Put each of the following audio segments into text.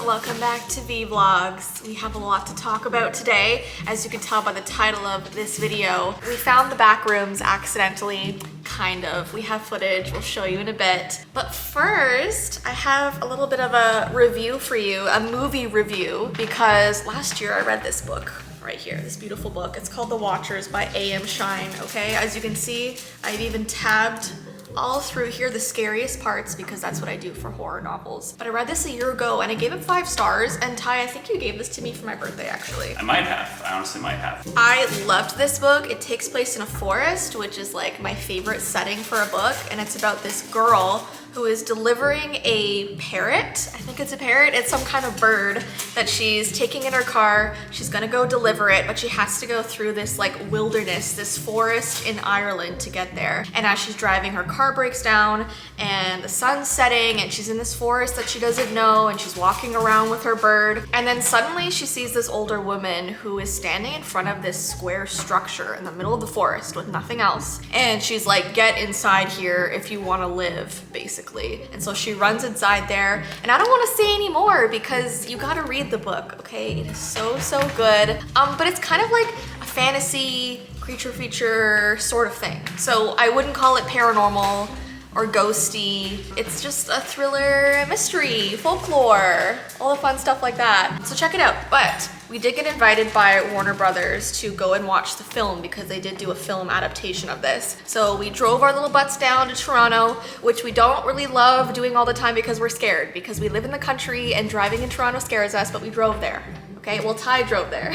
Welcome back to Vee Vlogs. We have a lot to talk about today. As you can tell by the title of this video, we found the back rooms accidentally, kind of. We have footage, we'll show you in a bit. But first, I have a little bit of a review for you, a movie review, because last year I read this book right here, this beautiful book. It's called The Watchers by A.M. Shine, okay? As you can see, I've even tabbed all through here the scariest parts because that's what I do for horror novels. But I read this a year ago and I gave it 5 stars. And Ty, I think you gave this to me for my birthday actually. I might have, I honestly might have. I loved this book. It takes place in a forest, which is like my favorite setting for a book. And it's about this girl who is delivering a parrot. I think it's a parrot. It's some kind of bird that she's taking in her car. She's gonna go deliver it, but she has to go through this like wilderness, this forest in Ireland to get there. And as she's driving, her car breaks down and the sun's setting and she's in this forest that she doesn't know and she's walking around with her bird. And then suddenly she sees this older woman who is standing in front of this square structure in the middle of the forest with nothing else. And she's like, get inside here if you wanna live, basically. And so she runs inside there, and I don't want to say any more because you gotta read the book, okay? It is so good. But it's kind of like a fantasy creature feature sort of thing. So I wouldn't call it paranormal or ghosty. It's just a thriller, mystery, folklore, all the fun stuff like that. So check it out. But we did get invited by Warner Brothers to go and watch the film because they did do a film adaptation of this. So we drove our little butts down to Toronto, which we don't really love doing all the time because we're scared, because we live in the country and driving in Toronto scares us, but we drove there, okay? Well, Ty drove there.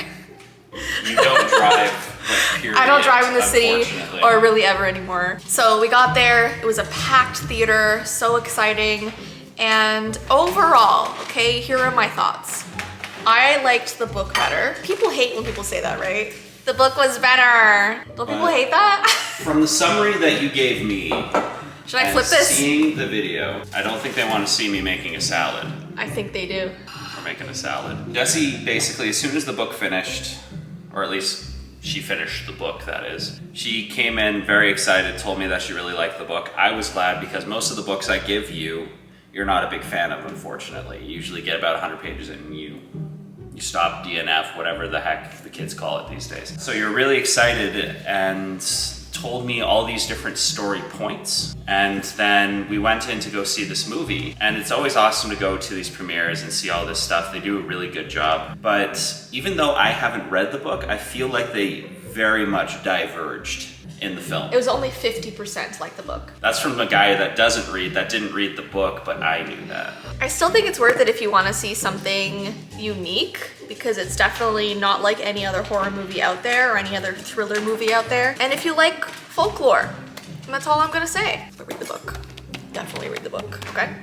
You don't drive, like, period. I don't drive in the city or really ever anymore. So we got there, it was a packed theater, so exciting. And overall, okay, here are my thoughts. I liked the book better. People hate when people say that, right? The book was better. Don't people hate that? From the summary that you gave me, should I flip this? Seeing the video, I don't think they want to see me making a salad. I think they do. Or making a salad. Jessii, basically, as soon as the book finished, or at least she finished the book, that is, she came in very excited, told me that she really liked the book. I was glad because most of the books I give you, you're not a big fan of, unfortunately. You usually get about 100 pages and you stop DNF, whatever the heck the kids call it these days. So you're really excited and told me all these different story points. And then we went in to go see this movie. And it's always awesome to go to these premieres and see all this stuff. They do a really good job. But even though I haven't read the book, I feel like they very much diverged in the film. It was only 50% like the book. That's from a guy that didn't read the book, but I knew that. I still think it's worth it if you want to see something unique, because it's definitely not like any other horror movie out there or any other thriller movie out there. And if you like folklore, and that's all I'm gonna say. But read the book. Definitely read the book, okay?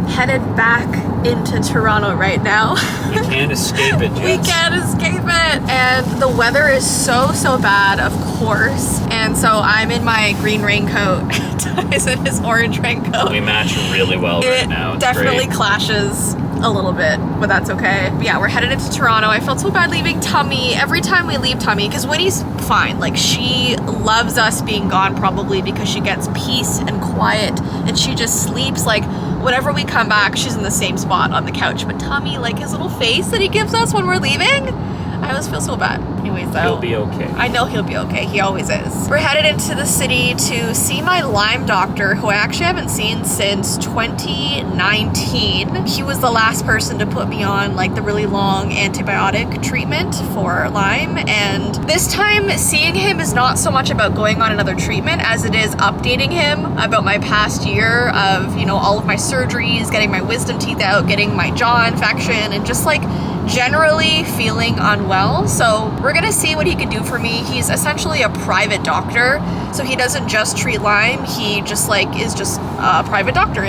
Headed back into Toronto right now. We can't escape it, Jess. We can't escape it. And the weather is so bad, of course. And so I'm in my green raincoat. Ty's in his orange raincoat. We match really well right now. It definitely clashes a little bit, but that's okay. But yeah, we're headed into Toronto. I felt so bad leaving Tummy. Every time we leave Tummy, because Winnie's fine. Like, she loves us being gone probably because she gets peace and quiet and she just sleeps. Like, whenever we come back, she's in the same spot on the couch. But Tummy, like his little face that he gives us when we're leaving, I always feel so bad. Anyways, though, he'll be okay. I know he'll be okay. He always is. We're headed into the city to see my Lyme doctor, who I actually haven't seen since 2019. He was the last person to put me on like the really long antibiotic treatment for Lyme. And this time seeing him is not so much about going on another treatment as it is updating him about my past year of, you know, all of my surgeries, getting my wisdom teeth out, getting my jaw infection, and just like generally feeling unwell. So we're gonna see what he can do for me. He's essentially a private doctor, so he doesn't just treat Lyme, he just like is just a private doctor.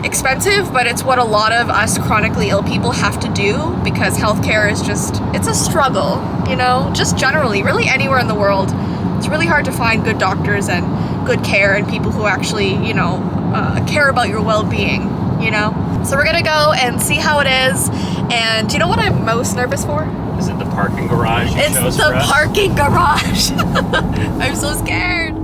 expensive, but it's what a lot of us chronically ill people have to do because healthcare is just, it's a struggle, you know, just generally, really anywhere in the world. It's really hard to find good doctors and good care and people who actually, you know, care about your well-being, you know? So we're gonna go and see how it is. And do you know what I'm most nervous for? Is it the parking garage you chose for us? It's the parking garage. I'm so scared.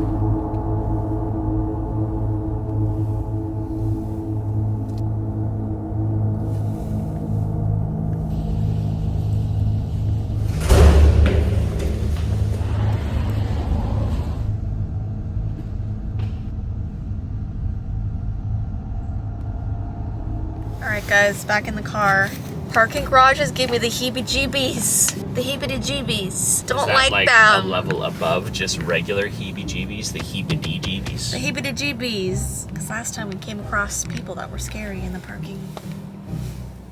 Alright guys, back in the car. Parking garages give me the heebie-jeebies. The heebie-jeebies. Don't like them. A level above just regular heebie-jeebies? The heebie-jeebies? The heebie-jeebies. Because last time we came across people that were scary in the parking.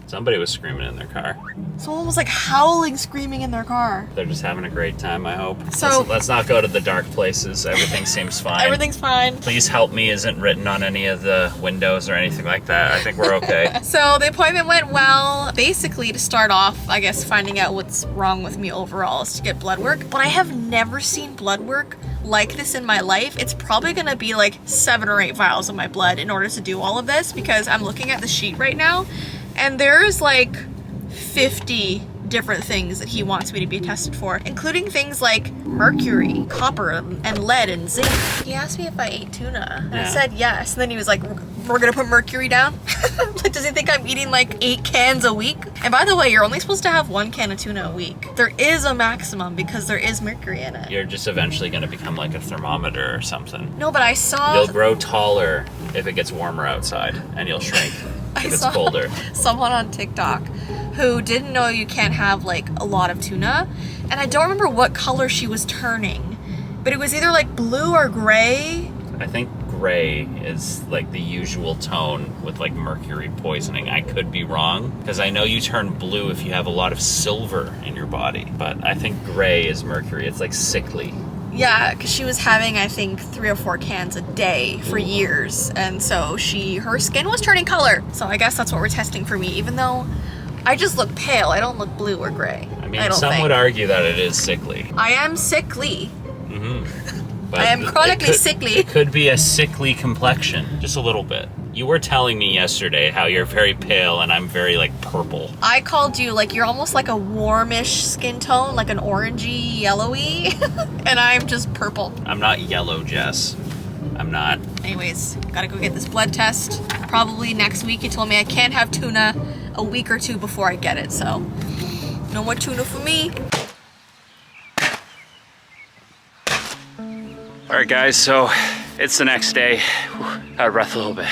Somebody was screaming in their car. Someone was like howling, screaming in their car. They're just having a great time, I hope. So let's not go to the dark places. Everything seems fine. Everything's fine. Please help me isn't written on any of the windows or anything like that. I think we're okay. So the appointment went well. Basically, to start off, I guess finding out what's wrong with me overall is to get blood work. But I have never seen blood work like this in my life. It's probably gonna be like 7 or 8 vials of my blood in order to do all of this because I'm looking at the sheet right now and there's like 50 different things that he wants me to be tested for, including things like mercury, copper, and lead, and zinc. He asked me if I ate tuna, and I said yes, and then he was like, we're gonna put mercury down? Like, does he think I'm eating like 8 cans a week? And by the way, you're only supposed to have 1 can of tuna a week. There is a maximum because there is mercury in it. You're just eventually gonna become like a thermometer or something. No, but I saw... You'll grow taller if it gets warmer outside, and you'll shrink if it's colder. Someone on TikTok who didn't know you can't have like a lot of tuna, and I don't remember what color she was turning, but it was either like blue or gray. I think gray is like the usual tone with like mercury poisoning. I could be wrong because I know you turn blue if you have a lot of silver in your body, but I think gray is mercury. It's like sickly. Yeah, because she was having, I think, 3 or 4 cans a day for years, and so her skin was turning color. So I guess that's what we're testing for me, even though I just look pale. I don't look blue or gray. I mean, some would argue that it is sickly. I am sickly. But I am chronically sickly. It could be a sickly complexion, just a little bit. You were telling me yesterday how you're very pale and I'm very like purple. I called you like you're almost like a warmish skin tone, like an orangey, yellowy, and I'm just purple. I'm not yellow, Jess. I'm not. Anyways, gotta go get this blood test. Probably next week. You told me I can't have tuna a week or 2 before I get it, so no more tuna for me. All right, guys, so it's the next day. Out of breath a little bit.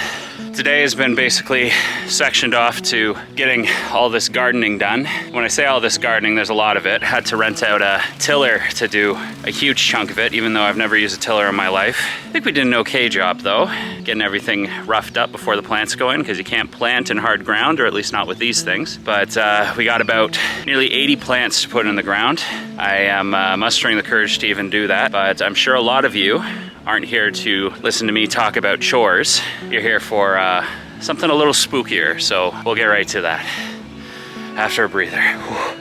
Today has been basically sectioned off to getting all this gardening done. When I say all this gardening, there's a lot of it. Had to rent out a tiller to do a huge chunk of it, even though I've never used a tiller in my life. I think we did an okay job though, getting everything roughed up before the plants go in, because you can't plant in hard ground, or at least not with these things. But we got about nearly 80 plants to put in the ground. I am mustering the courage to even do that, but I'm sure a lot of you aren't here to listen to me talk about chores. You're here for something a little spookier, so we'll get right to that after a breather. Whew.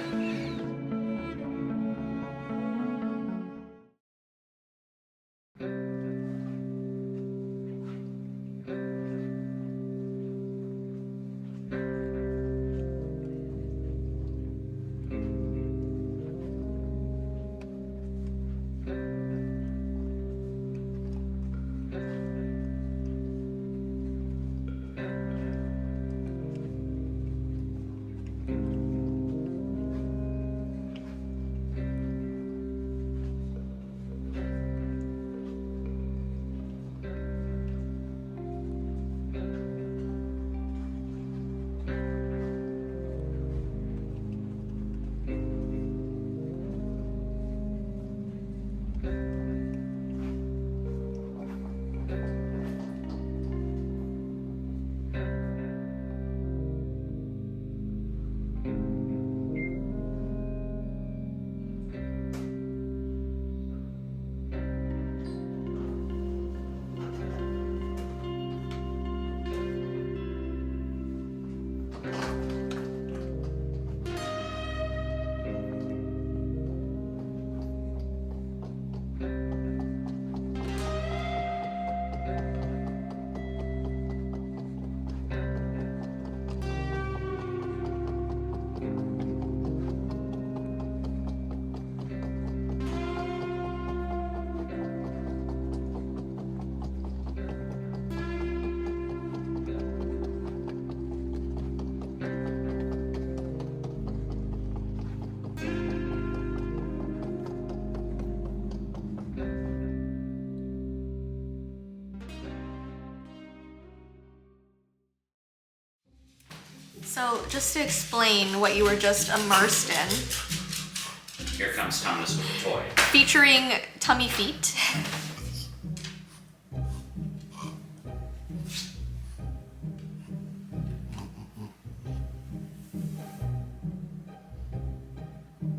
So just to explain what you were just immersed in, Here comes Thomas with a toy. featuring tummy feet.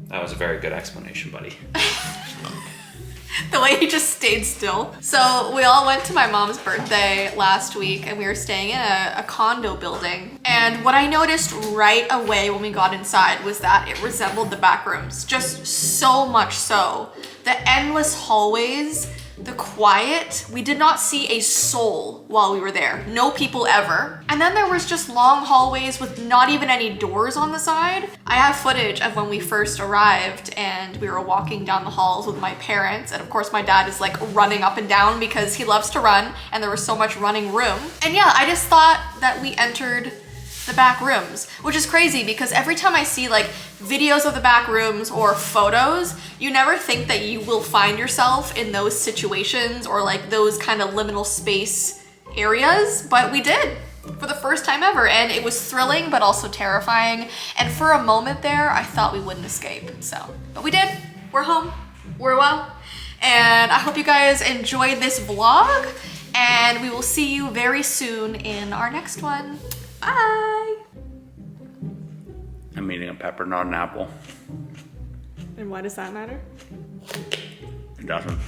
That was a very good explanation, buddy. The way he just stayed still. So we all went to my mom's birthday last week and we were staying in a condo building. And what I noticed right away when we got inside was that it resembled the Backrooms. Just so much so. The endless hallways, the quiet. We did not see a soul while we were there. No people ever. And then there was just long hallways with not even any doors on the side. I have footage of when we first arrived and we were walking down the halls with my parents. And of course my dad is like running up and down because he loves to run and there was so much running room. And yeah, I just thought that we entered the back rooms, which is crazy because every time I see like videos of the back rooms or photos, you never think that you will find yourself in those situations or like those kind of liminal space areas, but we did for the first time ever, and it was thrilling but also terrifying. And for a moment there, I thought we wouldn't escape. But we did. We're home. We're well. And I hope you guys enjoyed this vlog, and we will see you very soon in our next one. Bye. I'm eating a pepper, not an apple. And why does that matter? It doesn't.